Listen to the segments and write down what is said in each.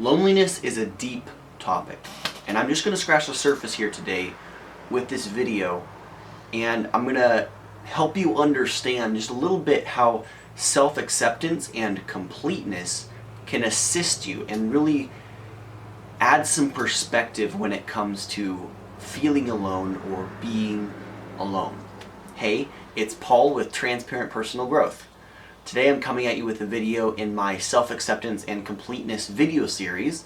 Loneliness is a deep topic, and I'm just going to scratch the surface here today with this video, and I'm going to help you understand just a little bit how self-acceptance and completeness can assist you and really add some perspective when it comes to feeling alone or being alone. Hey, it's Paul with Transparent Personal Growth. Today I'm coming at you with a video in my self-acceptance and completeness video series,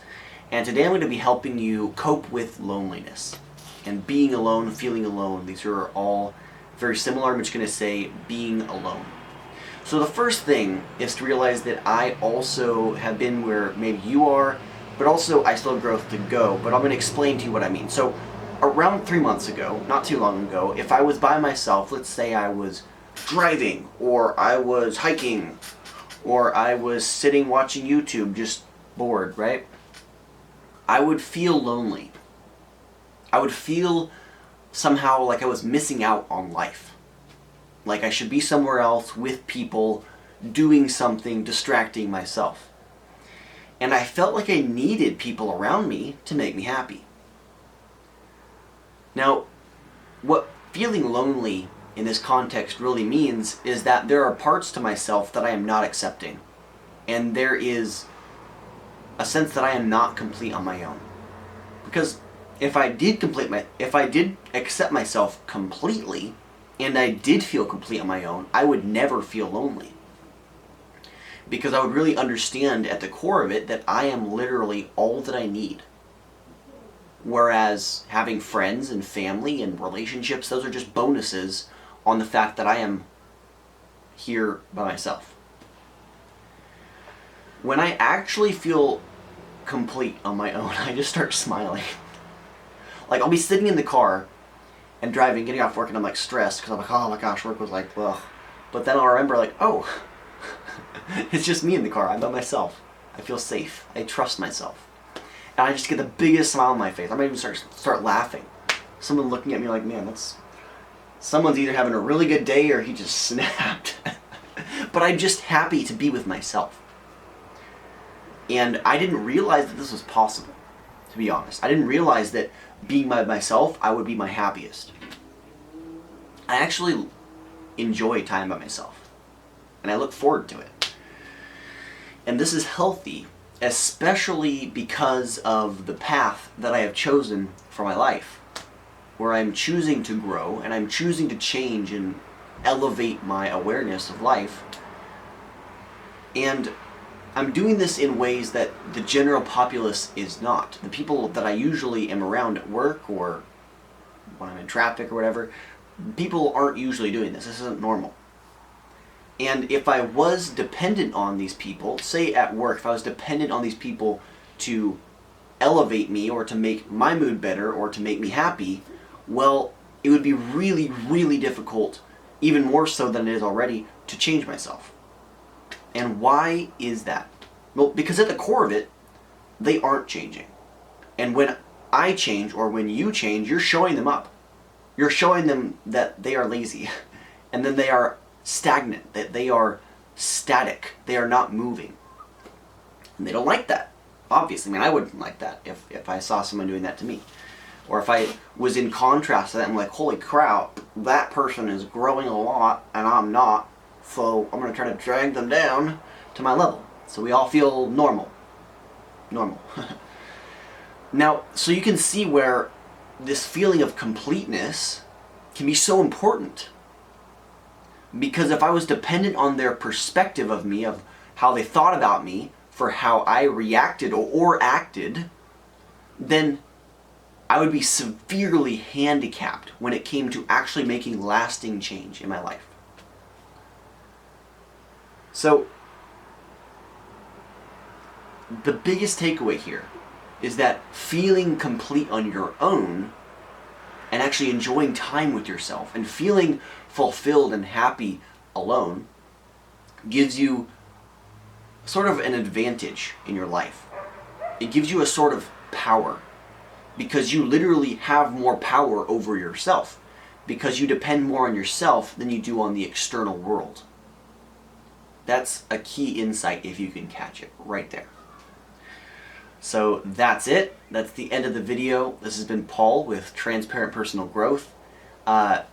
and today I'm going to be helping you cope with loneliness and being alone, feeling alone. These are all very similar. I'm just going to say being alone. So the first thing is to realize that I also have been where maybe you are, but also I still have growth to go, but I'm going to explain to you what I mean. So around 3 months ago, not too long ago, if I was by myself, let's say I was driving, or I was hiking, or I was sitting watching YouTube just bored, right? I would feel lonely. I would feel somehow like I was missing out on life. Like I should be somewhere else with people, doing something, distracting myself. And I felt like I needed people around me to make me happy. Now, what feeling lonely in this context really means is that there are parts to myself that I am not accepting. And there is a sense that I am not complete on my own. Because if I did accept myself completely, and I did feel complete on my own, I would never feel lonely. Because I would really understand at the core of it that I am literally all that I need. Whereas having friends and family and relationships, those are just bonuses on the fact that I am here by myself. When I actually feel complete on my own, I just start smiling. Like I'll be sitting in the car and driving, getting off work, and I'm like stressed because I'm like, oh my gosh, work was like, ugh. But then I'll remember like, oh, it's just me in the car. I'm by myself. I feel safe. I trust myself. And I just get the biggest smile on my face. I might even start laughing. Someone looking at me like, man, someone's either having a really good day or he just snapped. But I'm just happy to be with myself. And I didn't realize that this was possible, to be honest. I didn't realize that being by myself, I would be my happiest. I actually enjoy time by myself. And I look forward to it. And this is healthy, especially because of the path that I have chosen for my life, where I'm choosing to grow and I'm choosing to change and elevate my awareness of life. And I'm doing this in ways that the general populace is not. The people that I usually am around at work or when I'm in traffic or whatever, people aren't usually doing this. This isn't normal. And if I was dependent on these people, say at work, if I was dependent on these people to elevate me or to make my mood better or to make me happy, well, it would be really, really difficult, even more so than it is already, to change myself. And why is that? Well, because at the core of it, they aren't changing. And when I change or when you change, you're showing them up. You're showing them that they are lazy and then they are stagnant, that they are static, they are not moving. And they don't like that, obviously. I mean, I wouldn't like that if I saw someone doing that to me. Or if I was in contrast to that, I'm like, holy crap, that person is growing a lot and I'm not, so I'm going to try to drag them down to my level. So we all feel normal. Now, so you can see where this feeling of completeness can be so important. Because if I was dependent on their perspective of me, of how they thought about me, for how I reacted or acted, then I would be severely handicapped when it came to actually making lasting change in my life. So, the biggest takeaway here is that feeling complete on your own and actually enjoying time with yourself and feeling fulfilled and happy alone gives you sort of an advantage in your life. It gives you a sort of power because you literally have more power over yourself because you depend more on yourself than you do on the external world. That's a key insight if you can catch it right there. So that's it. That's the end of the video. This has been Paul with Transparent Personal Growth.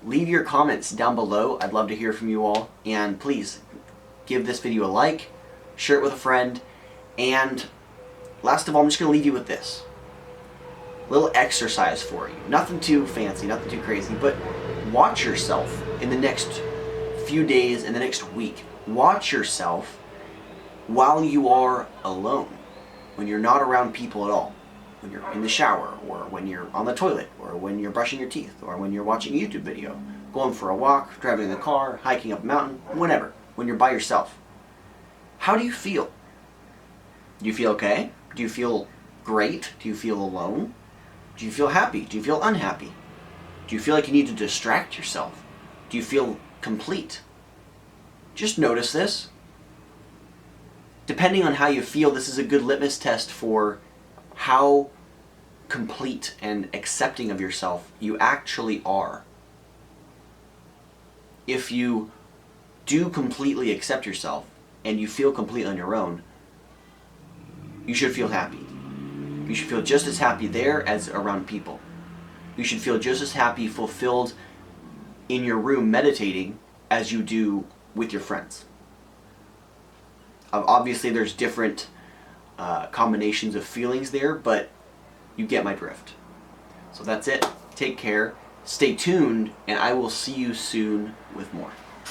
Leave your comments down below. I'd love to hear from you all. And please give this video a like, share it with a friend, and last of all, I'm just going to leave you with this. A little exercise for you. Nothing too fancy, nothing too crazy, but watch yourself in the next few days, in the next week. Watch yourself while you are alone, when you're not around people at all. When you're in the shower, or when you're on the toilet, or when you're brushing your teeth, or when you're watching a YouTube video, going for a walk, driving in the car, hiking up a mountain, whenever, when you're by yourself. How do you feel? Do you feel okay? Do you feel great? Do you feel alone? Do you feel happy? Do you feel unhappy? Do you feel like you need to distract yourself? Do you feel complete? Just notice this. Depending on how you feel, this is a good litmus test for how complete and accepting of yourself you actually are. If you do completely accept yourself and you feel complete on your own, you should feel happy. You should feel just as happy there as around people. You should feel just as happy, fulfilled in your room meditating as you do with your friends. Obviously there's different combinations of feelings there, but you get my drift. So that's it. Take care, stay tuned, and I will see you soon with more.